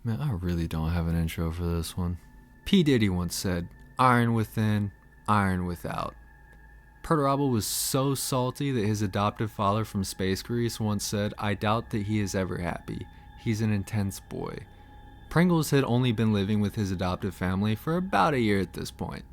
Man, I really don't have an intro for this one. P. Diddy once said, "Iron within, iron without." Perturabo was so salty that his adoptive father from Space Greece once said, "I doubt that he is ever happy. He's an intense boy." Pringles had only been living with his adoptive family for about a year at this point.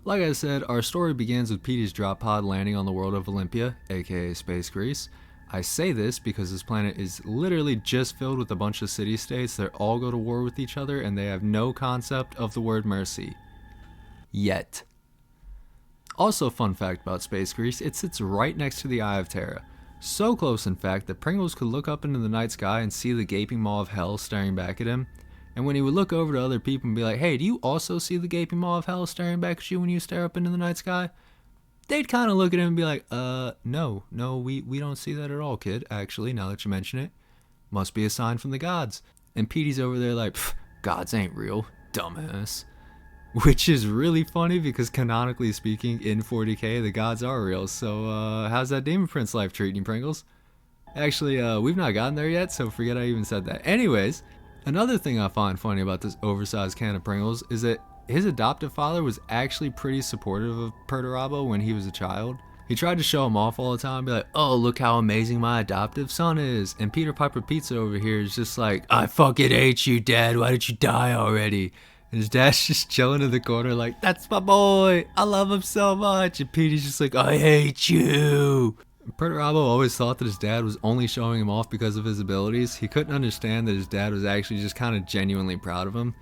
Like I said, our story begins with Petey's drop pod landing on the world of Olympia, aka Space Greece. I say this because this planet is literally just filled with a bunch of city-states that all go to war with each other and they have no concept of the word mercy. Yet. Also, fun fact about Space Greece, it sits right next to the Eye of Terra. So close, in fact, that Pringles could look up into the night sky and see the gaping maw of hell staring back at him. And when he would look over to other people and be like, "Hey, do you also see the gaping maw of hell staring back at you when you stare up into the night sky?" They'd kind of look at him and be like, no, we don't see that at all, kid. Actually, now that you mention it, must be a sign from the gods." And Petey's over there like, "Gods ain't real, dumbass." Which is really funny because canonically speaking, in 40k, the gods are real. So, how's that Demon Prince life treating you, Pringles? Actually, we've not gotten there yet, so forget I even said that. Anyways, another thing I find funny about this oversized can of Pringles is that his adoptive father was actually pretty supportive of Perturabo when he was a child. He tried to show him off all the time, be like, "Oh, look how amazing my adoptive son is." And Peter Piper Pizza over here is just like, "I fucking hate you, Dad. Why did you die already?" And his dad's just chilling in the corner like, "That's my boy. I love him so much." And Petey's just like, "I hate you." Perturabo always thought that his dad was only showing him off because of his abilities. He couldn't understand that his dad was actually just kind of genuinely proud of him.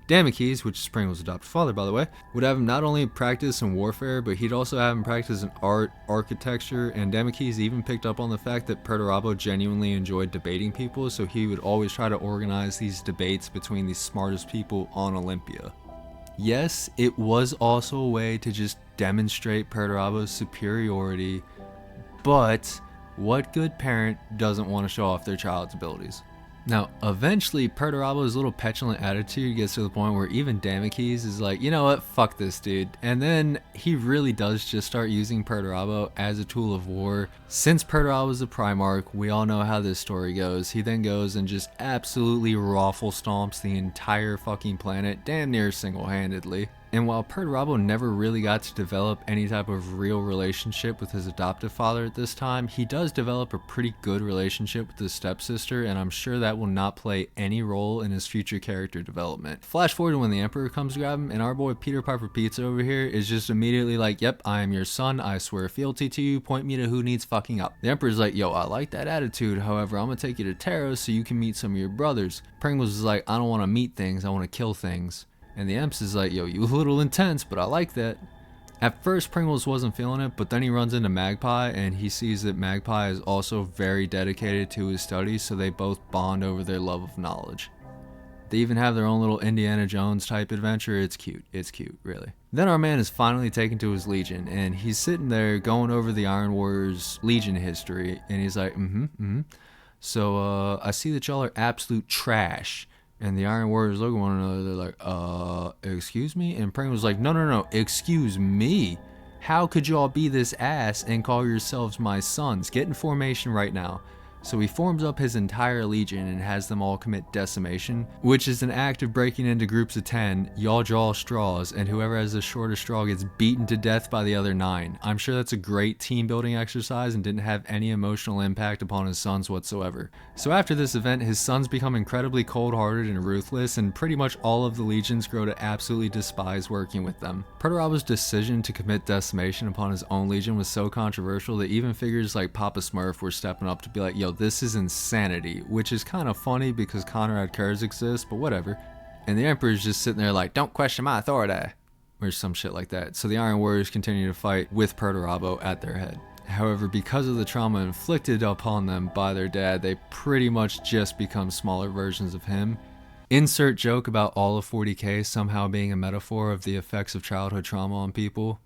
Dammekos, which is Pringles' adopted father by the way, would have him not only practice in warfare, but he'd also have him practice in art, architecture, and Dammekos even picked up on the fact that Perturabo genuinely enjoyed debating people, so he would always try to organize these debates between the smartest people on Olympia. Yes, it was also a way to just demonstrate Perturabo's superiority, but what good parent doesn't want to show off their child's abilities? Now, eventually, Perturabo's little petulant attitude gets to the point where even Dammekos is like, "You know what, fuck this dude." And then he really does just start using Perturabo as a tool of war. Since Perturabo's a Primarch, we all know how this story goes. He then goes and just absolutely raffle stomps the entire fucking planet, damn near single-handedly. And while Perturabo never really got to develop any type of real relationship with his adoptive father at this time, he does develop a pretty good relationship with his stepsister, and I'm sure that will not play any role in his future character development. Flash forward to when the Emperor comes to grab him, and our boy Peter Piper Pizza over here is just immediately like, "Yep, I am your son, I swear fealty to you, point me to who needs fucking up." The Emperor's like, "Yo, I like that attitude, however, I'm gonna take you to Terra so you can meet some of your brothers." Pringles is like, "I don't want to meet things, I want to kill things." And the Emps is like, "Yo, you a little intense, but I like that." At first, Pringles wasn't feeling it, but then he runs into Magpie, and he sees that Magpie is also very dedicated to his studies, so they both bond over their love of knowledge. They even have their own little Indiana Jones type adventure. It's cute, really. Then our man is finally taken to his Legion, and he's sitting there going over the Iron Warriors Legion history, and he's like, So, I see that y'all are absolute trash." And the Iron Warriors look at one another, they're like, excuse me? And Pringles like, no, excuse me? How could y'all be this ass and call yourselves my sons? Get in formation right now. So he forms up his entire legion and has them all commit decimation, which is an act of breaking into groups of 10, y'all draw straws, and whoever has the shortest straw gets beaten to death by the other 9. I'm sure that's a great team building exercise and didn't have any emotional impact upon his sons whatsoever. So after this event, his sons become incredibly cold-hearted and ruthless, and pretty much all of the legions grow to absolutely despise working with them. Perturabo's decision to commit decimation upon his own legion was so controversial that even figures like Papa Smurf were stepping up to be like, "Yo, this is insanity," which is kind of funny because Conrad Kurz exists, but whatever. And the Emperor's just sitting there like, "Don't question my authority," or some shit like that. So the Iron Warriors continue to fight with Perturabo at their head. However, because of the trauma inflicted upon them by their dad, they pretty much just become smaller versions of him. Insert joke about all of 40k somehow being a metaphor of the effects of childhood trauma on people.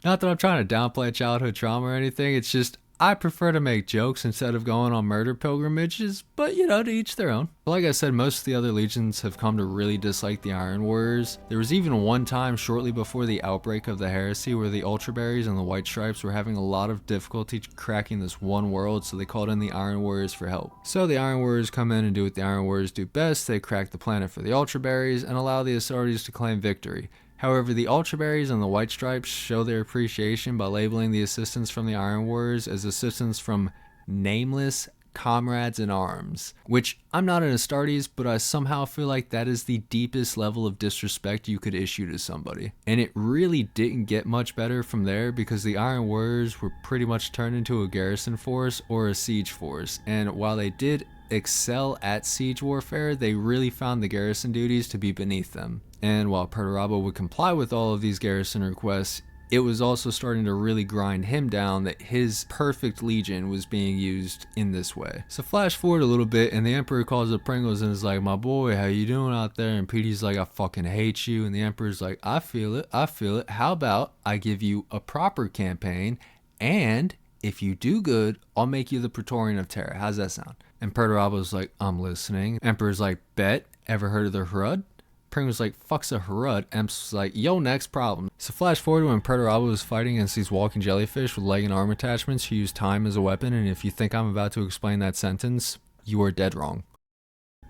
Not that I'm trying to downplay childhood trauma or anything, it's just I prefer to make jokes instead of going on murder pilgrimages, but you know, to each their own. But like I said, most of the other legions have come to really dislike the Iron Warriors. There was even one time shortly before the outbreak of the Heresy where the Ultraberries and the White Stripes were having a lot of difficulty cracking this one world, so they called in the Iron Warriors for help. So the Iron Warriors come in and do what the Iron Warriors do best. They crack the planet for the Ultraberries and allow the Astartes to claim victory. However, the Ultraberries and the White Stripes show their appreciation by labeling the assistance from the Iron Warriors as assistance from nameless comrades in arms, which I'm not an Astartes, but I somehow feel like that is the deepest level of disrespect you could issue to somebody. And it really didn't get much better from there because the Iron Warriors were pretty much turned into a garrison force or a siege force, and while they did excel at siege warfare, they really found the garrison duties to be beneath them. And while Perturabo would comply with all of these garrison requests, it was also starting to really grind him down that his perfect legion was being used in this way. So flash forward a little bit and the Emperor calls up Pringles and is like, my boy, how you doing out there? And Petey's like, I fucking hate you. And the Emperor's like, I feel it. How about I give you a proper campaign, and if you do good, I'll make you the Praetorian of Terra. How's that sound? And Perturabo's like, I'm listening. Emperor's like, bet. Ever heard of the Hrud? Pringles like, fuck's a Hrud. Emp's like, yo, next problem. So flash forward to when Perturabo was fighting against these walking jellyfish with leg and arm attachments who use time as a weapon, and if you think I'm about to explain that sentence, you are dead wrong.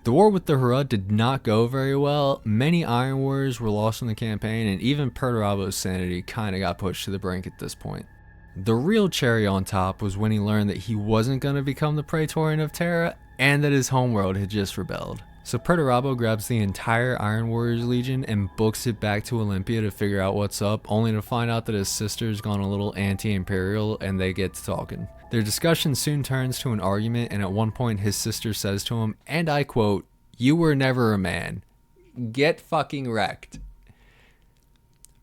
The war with the Hrud did not go very well. Many Iron Warriors were lost in the campaign, and even Perturabo's sanity kinda got pushed to the brink at this point. The real cherry on top was when he learned that he wasn't going to become the Praetorian of Terra and that his homeworld had just rebelled. So Perturabo grabs the entire Iron Warriors Legion and books it back to Olympia to figure out what's up, only to find out that his sister's gone a little anti-imperial and they get to talking. Their discussion soon turns to an argument, and at one point his sister says to him, and I quote, "You were never a man. Get fucking wrecked."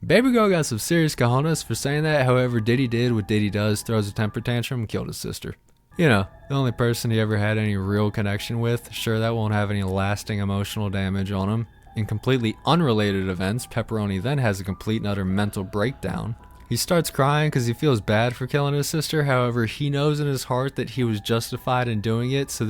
Baby girl got some serious cojones for saying that. However, Diddy did what Diddy does, throws a temper tantrum and killed his sister. You know, the only person he ever had any real connection with. Sure, that won't have any lasting emotional damage on him. In completely unrelated events, Pepperoni then has a complete and utter mental breakdown. He starts crying because he feels bad for killing his sister. However, he knows in his heart that he was justified in doing it, so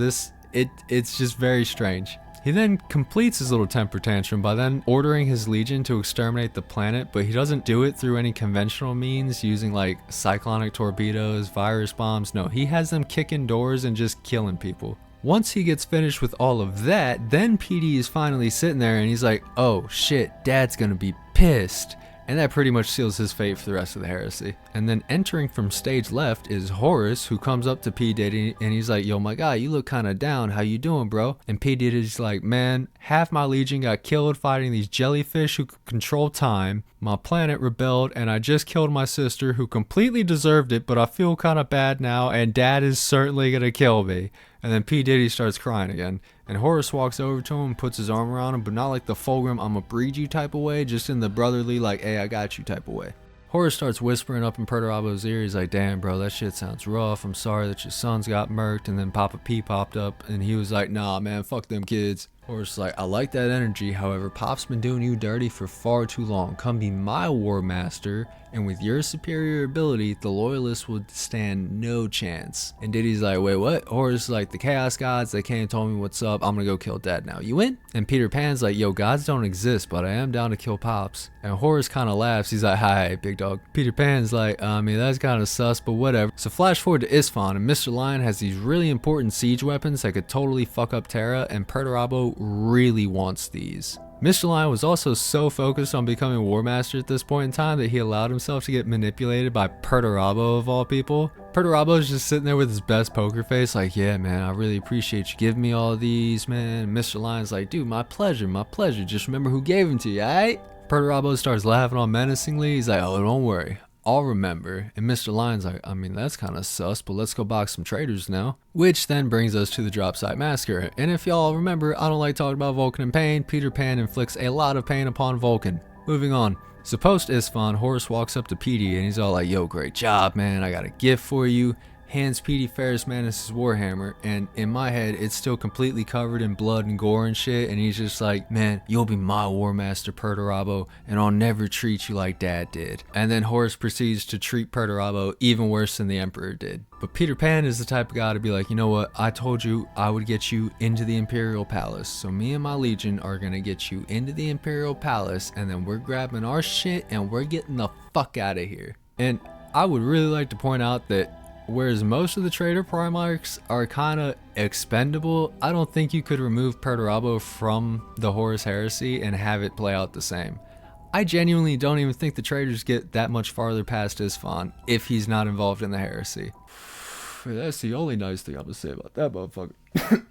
it's just very strange. He then completes his little temper tantrum by then ordering his legion to exterminate the planet, but he doesn't do it through any conventional means using like cyclonic torpedoes, virus bombs. No, he has them kicking doors and just killing people. Once he gets finished with all of that, then PD is finally sitting there and he's like, oh shit, Dad's gonna be pissed. And that pretty much seals his fate for the rest of the Heresy. And then entering from stage left is Horus, who comes up to P. Diddy and he's like, yo my guy, you look kinda down, how you doing bro? And P. Diddy's like, man, half my legion got killed fighting these jellyfish who could control time, my planet rebelled, and I just killed my sister who completely deserved it, but I feel kinda bad now, and Dad is certainly gonna kill me. And then P. Diddy starts crying again. And Horus walks over to him and puts his arm around him, but not like the Fulgrim I'ma breed you type of way, just in the brotherly like, hey, I got you type of way. Horus starts whispering up in Perturabo's ear. He's like, damn bro, that shit sounds rough. I'm sorry that your sons got murked. And then Papa P popped up and he was like, nah man, fuck them kids. Horus is like, I like that energy, however, Pop's been doing you dirty for far too long. Come be my war master, and with your superior ability, the loyalists would stand no chance. And Diddy's like, wait, what? Horus is like, the Chaos Gods, they came and told me what's up, I'm gonna go kill Dad now. You in? And Peter Pan's like, yo, gods don't exist, but I am down to kill Pops. And Horus kinda laughs, he's like, hi, big dog. Peter Pan's like, I mean, that's kinda sus, but whatever. So flash forward to Istvan, and Mr. Lion has these really important siege weapons that could totally fuck up Terra, and Perturabo really wants these. Mr. Lion was also so focused on becoming War Master at this point in time that he allowed himself to get manipulated by Perturabo of all people. Perturabo's just sitting there with his best poker face like, yeah man, I really appreciate you giving me all of these, man. And Mr. Lion's like, dude, my pleasure, just remember who gave them to you, alright? Perturabo starts laughing all menacingly. He's like, oh, don't worry, I'll remember. And Mr. Lion's like, I mean, that's kind of sus, but let's go box some traitors now. Which then brings us to the drop site massacre. And if y'all remember, I don't like talking about Vulcan and pain. Peter Pan inflicts a lot of pain upon Vulcan. Moving on. So post Istvan, Horus walks up to PD and he's all like, yo, great job, man. I got a gift for you. hands Petey Ferris Manus' warhammer, and in my head it's still completely covered in blood and gore and shit, and he's just like, man, you'll be my war master, Perturabo, and I'll never treat you like Dad did. And then Horus proceeds to treat Perturabo even worse than the Emperor did. But Peter Pan is the type of guy to be like, you know what, I told you I would get you into the Imperial Palace, so me and my legion are gonna get you into the Imperial Palace, and then we're grabbing our shit and we're getting the fuck out of here. And I would really like to point out that whereas most of the Traitor Primarchs are kind of expendable, I don't think you could remove Perturabo from the Horus Heresy and have it play out the same. I genuinely don't even think the Traitors get that much farther past Istvan if he's not involved in the Heresy. That's the only nice thing I'm gonna say about that motherfucker.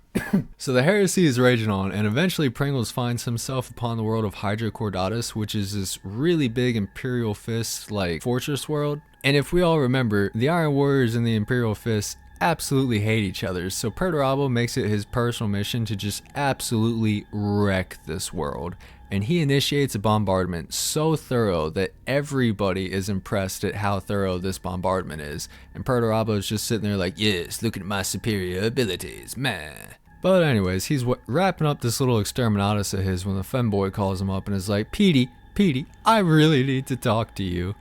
So the Heresy is raging on, and eventually Pringles finds himself upon the world of Hydra Cordatus, which is this really big Imperial Fist like fortress world. And if we all remember, the Iron Warriors and the Imperial Fist absolutely hate each other, so Perturabo makes it his personal mission to just absolutely wreck this world. And he initiates a bombardment so thorough that everybody is impressed at how thorough this bombardment is. And Perturabo is just sitting there like, yes, look at my superior abilities, man. But anyways, he's wrapping up this little Exterminatus of his when the femboy calls him up and is like, Petey, I really need to talk to you.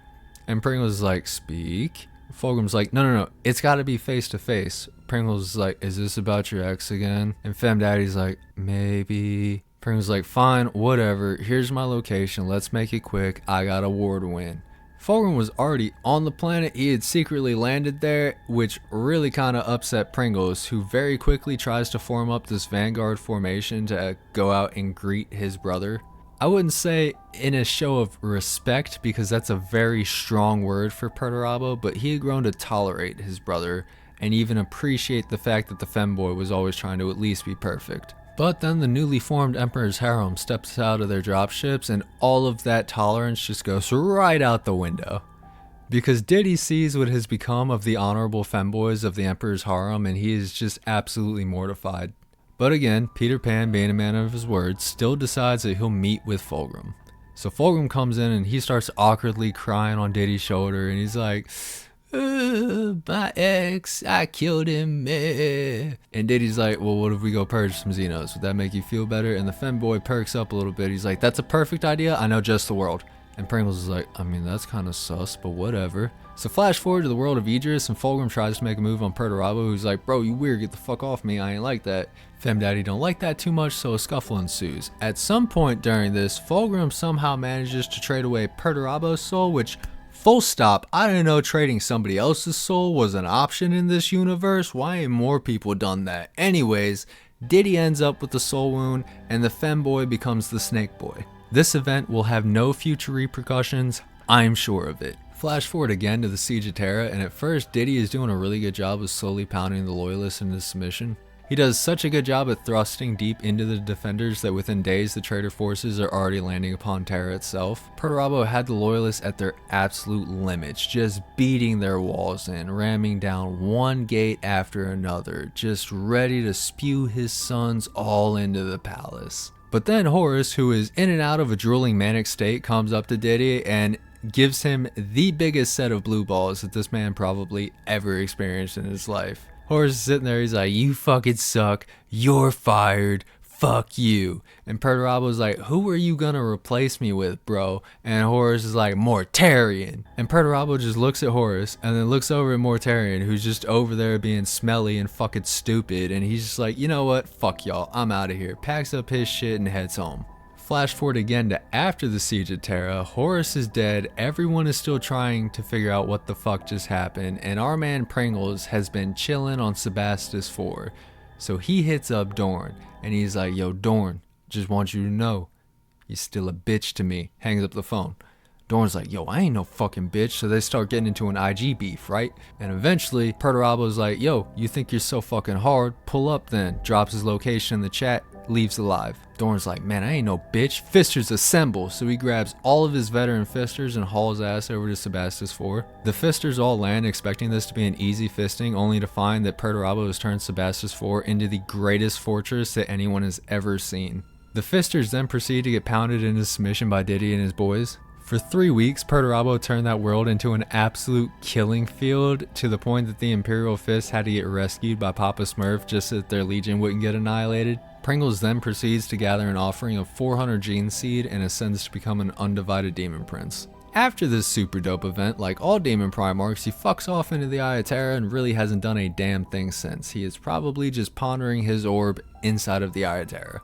And Pringles is like, speak? Fulgrim's like, no, it's gotta be face to face. Pringles is like, is this about your ex again? And Femdaddy's like, maybe. Pringles is like, fine, whatever, here's my location, let's make it quick, I got a war to win. Fulgrim was already on the planet, he had secretly landed there, which really kind of upset Pringles, who very quickly tries to form up this vanguard formation to go out and greet his brother. I wouldn't say in a show of respect, because that's a very strong word for Perturabo, but he had grown to tolerate his brother and even appreciate the fact that the femboy was always trying to at least be perfect. But then the newly formed Emperor's Harem steps out of their dropships, and all of that tolerance just goes right out the window. Because Diddy sees what has become of the honorable femboys of the Emperor's Harem, and he is just absolutely mortified. But again, Peter Pan, being a man of his words, still decides that he'll meet with Fulgrim. So Fulgrim comes in and he starts awkwardly crying on Diddy's shoulder, and he's like, my ex, I killed him, meh. And Diddy's like, well, what if we go purge some Xenos? Would that make you feel better? And the femboy perks up a little bit. He's like, that's a perfect idea, I know just the world. And Pringles is like, I mean, that's kind of sus, but whatever. So flash forward to the world of Idris, and Fulgrim tries to make a move on Perturabo, who's like, bro, you weird, get the fuck off me, I ain't like that. Femdaddy don't like that too much, so a scuffle ensues. At some point during this, Fulgrim somehow manages to trade away Perturabo's soul, which, full stop, I didn't know trading somebody else's soul was an option in this universe. Why ain't more people done that? Anyways, Diddy ends up with the soul wound, and the femboy becomes the snake boy. This event will have no future repercussions, I'm sure of it. Flash forward again to the Siege of Terra, and at first Diddy is doing a really good job of slowly pounding the loyalists into submission. He does such a good job at thrusting deep into the defenders that within days the traitor forces are already landing upon Terra itself. Perturabo had the loyalists at their absolute limits, just beating their walls in, ramming down one gate after another, just ready to spew his sons all into the palace. But then Horus, who is in and out of a drooling manic state, comes up to Diddy and gives him the biggest set of blue balls that this man probably ever experienced in his life. Horus is sitting there, he's like, you fucking suck, you're fired, fuck you. And Perturabo's like, who are you gonna replace me with, bro? And Horus is like, Mortarion. And Perturabo just looks at Horus and then looks over at Mortarion, who's just over there being smelly and fucking stupid, and he's just like, you know what, fuck y'all, I'm out of here. Packs up his shit and heads home. Flash forward again to after the Siege of Terra. Horus is dead, everyone is still trying to figure out what the fuck just happened, and our man Pringles has been chilling on Sebastus IV. So he hits up Dorn, and he's like, yo Dorn, just want you to know, you're still a bitch to me. Hangs up the phone. Dorn's like, yo, I ain't no fucking bitch. So they start getting into an IG beef, right? And eventually Perturabo's like, yo, you think you're so fucking hard? Pull up then. Drops his location in the chat, leaves alive. Dorn's like, man, I ain't no bitch. Fisters assemble. So he grabs all of his veteran fisters and hauls ass over to Sebastus IV. The fisters all land expecting this to be an easy fisting, only to find that Perturabo has turned Sebastus IV into the greatest fortress that anyone has ever seen. The fisters then proceed to get pounded into submission by Diddy and his boys. For 3 weeks, Perturabo turned that world into an absolute killing field, to the point that the Imperial Fist had to get rescued by Papa Smurf just so that their legion wouldn't get annihilated. Pringles then proceeds to gather an offering of 400 Gene Seed and ascends to become an undivided Demon Prince. After this super dope event, like all Demon Primarchs, he fucks off into the Eye of Terra and really hasn't done a damn thing since. He is probably just pondering his orb inside of the Eye of Terra.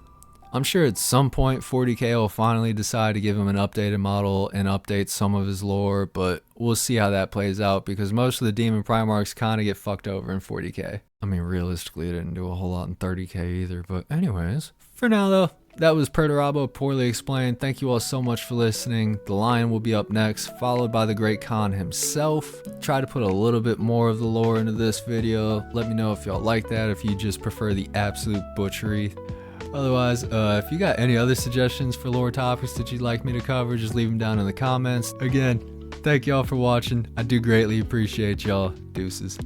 I'm sure at some point 40k will finally decide to give him an updated model and update some of his lore, but we'll see how that plays out because most of the Demon Primarchs kind of get fucked over in 40k. I mean, realistically, it didn't do a whole lot in 30k either, but anyways. For now though, that was Perturabo Poorly Explained. Thank you all so much for listening. The Lion will be up next, followed by the Great Khan himself. Try to put a little bit more of the lore into this video. Let me know if y'all like that, if you just prefer the absolute butchery. Otherwise, if you got any other suggestions for lore topics that you'd like me to cover, just leave them down in the comments. Again, thank y'all for watching. I do greatly appreciate y'all. Deuces.